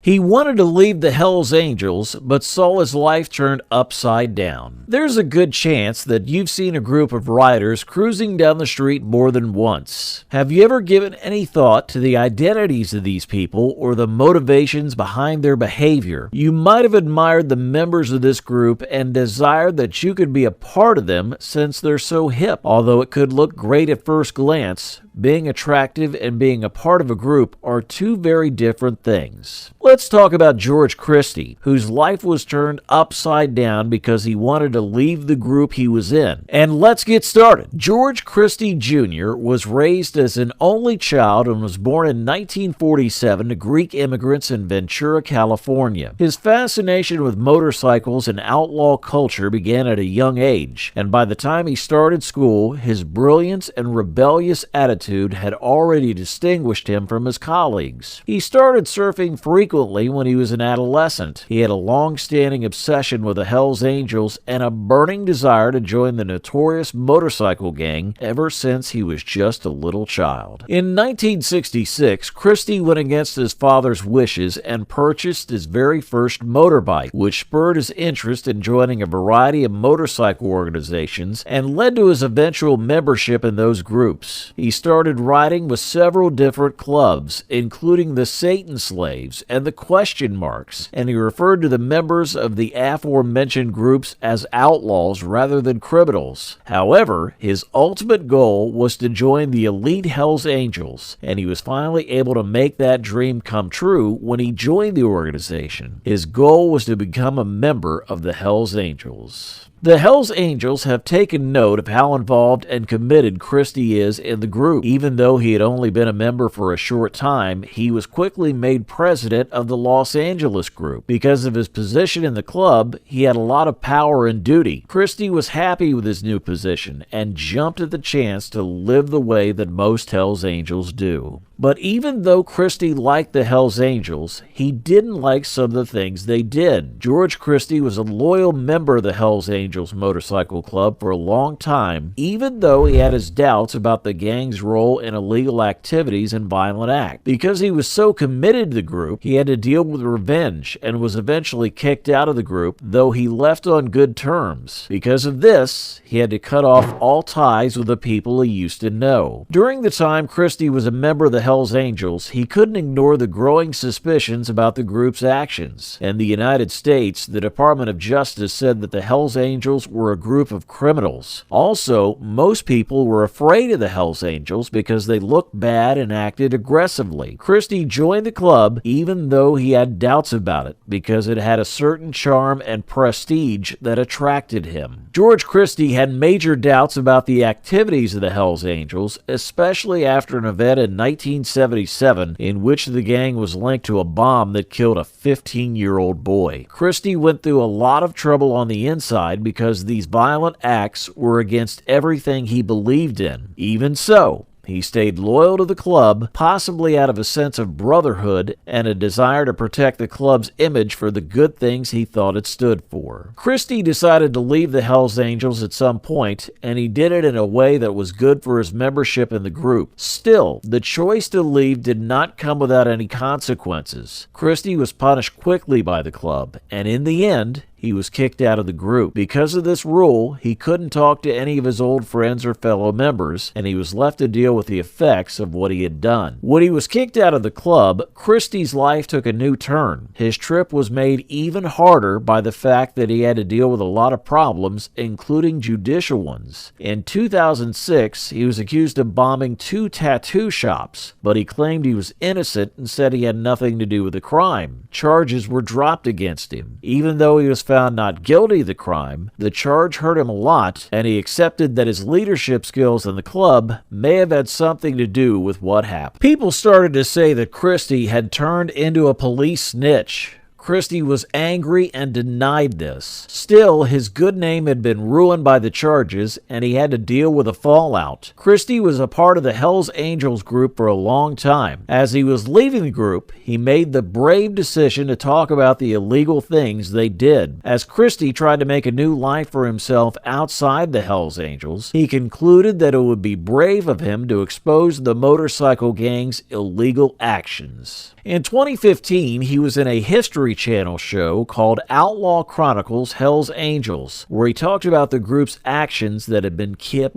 He wanted to leave the Hells Angels, but saw his life turned upside down. There's a good chance that you've seen a group of riders cruising down the street more than once. Have you ever given any thought to the identities of these people or the motivations behind their behavior? You might have admired the members of this group and desired that you could be a part of them since they're so hip. Although it could look great at first glance, being attractive and being a part of a group are two very different things. Let's talk about George Christie, whose life was turned upside down because he wanted to leave the group he was in. And let's get started. George Christie Jr. was raised as an only child and was born in 1947 to Greek immigrants in Ventura, California. His fascination with motorcycles and outlaw culture began at a young age, and by the time he started school, his brilliance and rebellious attitude had already distinguished him from his colleagues. He started surfing frequently when he was an adolescent. He had a long-standing obsession with the Hells Angels and a burning desire to join the notorious motorcycle gang ever since he was just a little child. In 1966, Christie went against his father's wishes and purchased his very first motorbike, which spurred his interest in joining a variety of motorcycle organizations and led to his eventual membership in those groups. He started riding with several different clubs, including the Satan Slaves and the Question Marks, and he referred to the members of the aforementioned groups as outlaws rather than criminals. However, his ultimate goal was to join the elite Hells Angels, and he was finally able to make that dream come true when he joined the organization. His goal was to become a member of the Hells Angels. The Hells Angels have taken note of how involved and committed Christie is in the group. Even though he had only been a member for a short time, he was quickly made president of the Los Angeles group. Because of his position in the club, he had a lot of power and duty. Christie was happy with his new position and jumped at the chance to live the way that most Hells Angels do. But even though Christie liked the Hells Angels, he didn't like some of the things they did. George Christie was a loyal member of the Hells Angels Motorcycle Club for a long time, even though he had his doubts about the gang's role in illegal activities and violent acts. Because he was so committed to the group, he had to deal with revenge and was eventually kicked out of the group, though he left on good terms. Because of this, he had to cut off all ties with the people he used to know. During the time Christie was a member of the Hells Angels, he couldn't ignore the growing suspicions about the group's actions. In the United States, the Department of Justice said that the Hells Angels were a group of criminals. Also, most people were afraid of the Hells Angels because they looked bad and acted aggressively. Christie joined the club even though he had doubts about it because it had a certain charm and prestige that attracted him. George Christie had major doubts about the activities of the Hells Angels, especially after an event in 1977 in which the gang was linked to a bomb that killed a 15-year-old boy. Christie went through a lot of trouble on the inside because these violent acts were against everything he believed in. Even so, he stayed loyal to the club, possibly out of a sense of brotherhood and a desire to protect the club's image for the good things he thought it stood for. Christie decided to leave the Hells Angels at some point, and he did it in a way that was good for his membership in the group. Still, the choice to leave did not come without any consequences. Christie was punished quickly by the club, and in the end, he was kicked out of the group. Because of this rule, he couldn't talk to any of his old friends or fellow members, and he was left to deal with the effects of what he had done. When he was kicked out of the club, Christie's life took a new turn. His trip was made even harder by the fact that he had to deal with a lot of problems, including judicial ones. In 2006, he was accused of bombing 2 tattoo shops, but he claimed he was innocent and said he had nothing to do with the crime. Charges were dropped against him. Even though he was found not guilty of the crime, the charge hurt him a lot, and he accepted that his leadership skills in the club may have had something to do with what happened. People started to say that Christie had turned into a police snitch. Christie was angry and denied this. Still, his good name had been ruined by the charges, and he had to deal with the fallout. Christie was a part of the Hells Angels group for a long time. As he was leaving the group, he made the brave decision to talk about the illegal things they did. As Christie tried to make a new life for himself outside the Hells Angels, he concluded that it would be brave of him to expose the motorcycle gang's illegal actions. In 2015, he was in a History Channel show called Outlaw Chronicles Hell's Angels, where he talked about the group's actions that had been kept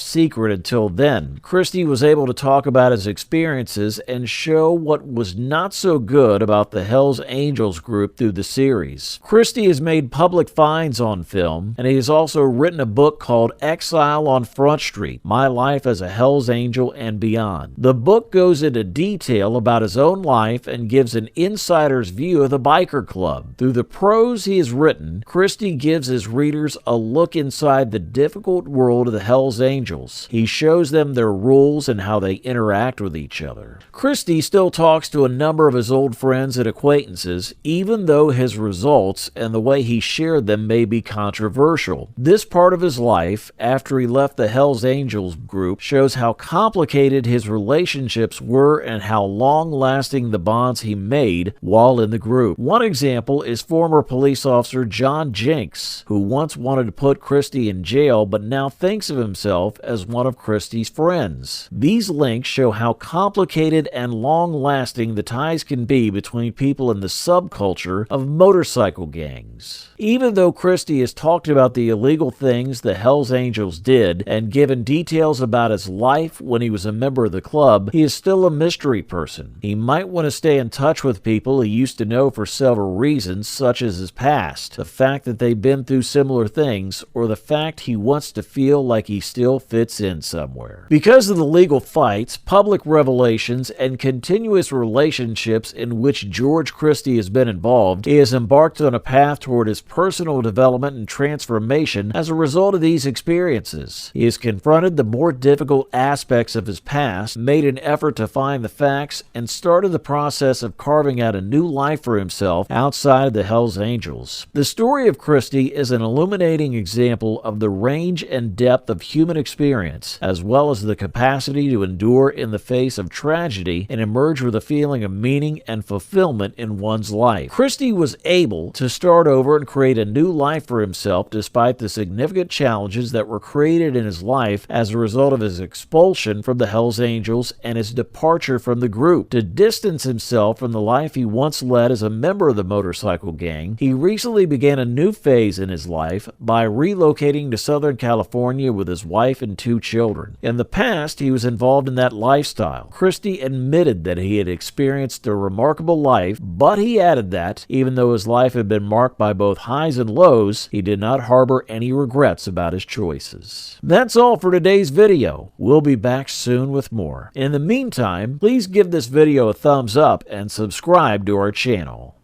secret until then. Christie was able to talk about his experiences and show what was not so good about the Hell's Angels group through the series. Christie has made public finds on film, and he has also written a book called Exile on Front Street: My Life as a Hell's Angel and Beyond. The book goes into detail about his own life and gives an insider's view of the biker club. Through the prose he has written, Christie gives his readers a look inside the difficult world of the Hell's Angels. He shows them their rules and how they interact with each other. Christie still talks to a number of his old friends and acquaintances, even though his results and the way he shared them may be controversial. This part of his life, after he left the Hell's Angels group, shows how complicated his relationships were and how long-lasting the bonds he made while in the group. One example is former police officer John Jenks, who once wanted to put Christie in jail but now thinks of himself as one of Christie's friends. These links show how complicated and long-lasting the ties can be between people in the subculture of motorcycle gangs. Even though Christie has talked about the illegal things the Hell's Angels did and given details about his life when he was a member of the club, he is still a mystery person. He might want to stay in touch with people he used to know for several reasons, such as his past, the fact that they've been through similar things, or the fact he wants to feel like he still fits in somewhere. Because of the legal fights, public revelations, and continuous relationships in which George Christie has been involved, he has embarked on a path toward his personal development and transformation as a result of these experiences. He has confronted the more difficult aspects of his past, made an effort to find the facts, and started the process of carving out a new life for himself outside of the Hell's Angels. The story of Christie is an illuminating example of the range and depth of human experience, as well as the capacity to endure in the face of tragedy and emerge with a feeling of meaning and fulfillment in one's life. Christie was able to start over and create a new life for himself despite the significant challenges that were created in his life as a result of his expulsion from the Hell's Angels and his departure from the group. To distance himself from the life he once led as a member of the motorcycle gang, he recently began a new phase in his life by relocating to Southern California with his wife and 2 children. In the past, he was involved in that lifestyle. Christie admitted that he had experienced a remarkable life, but he added that, even though his life had been marked by both highs and lows, he did not harbor any regrets about his choices. That's all for today's video. We'll be back soon with more. In the meantime, please give this video a thumbs up and subscribe to our channel.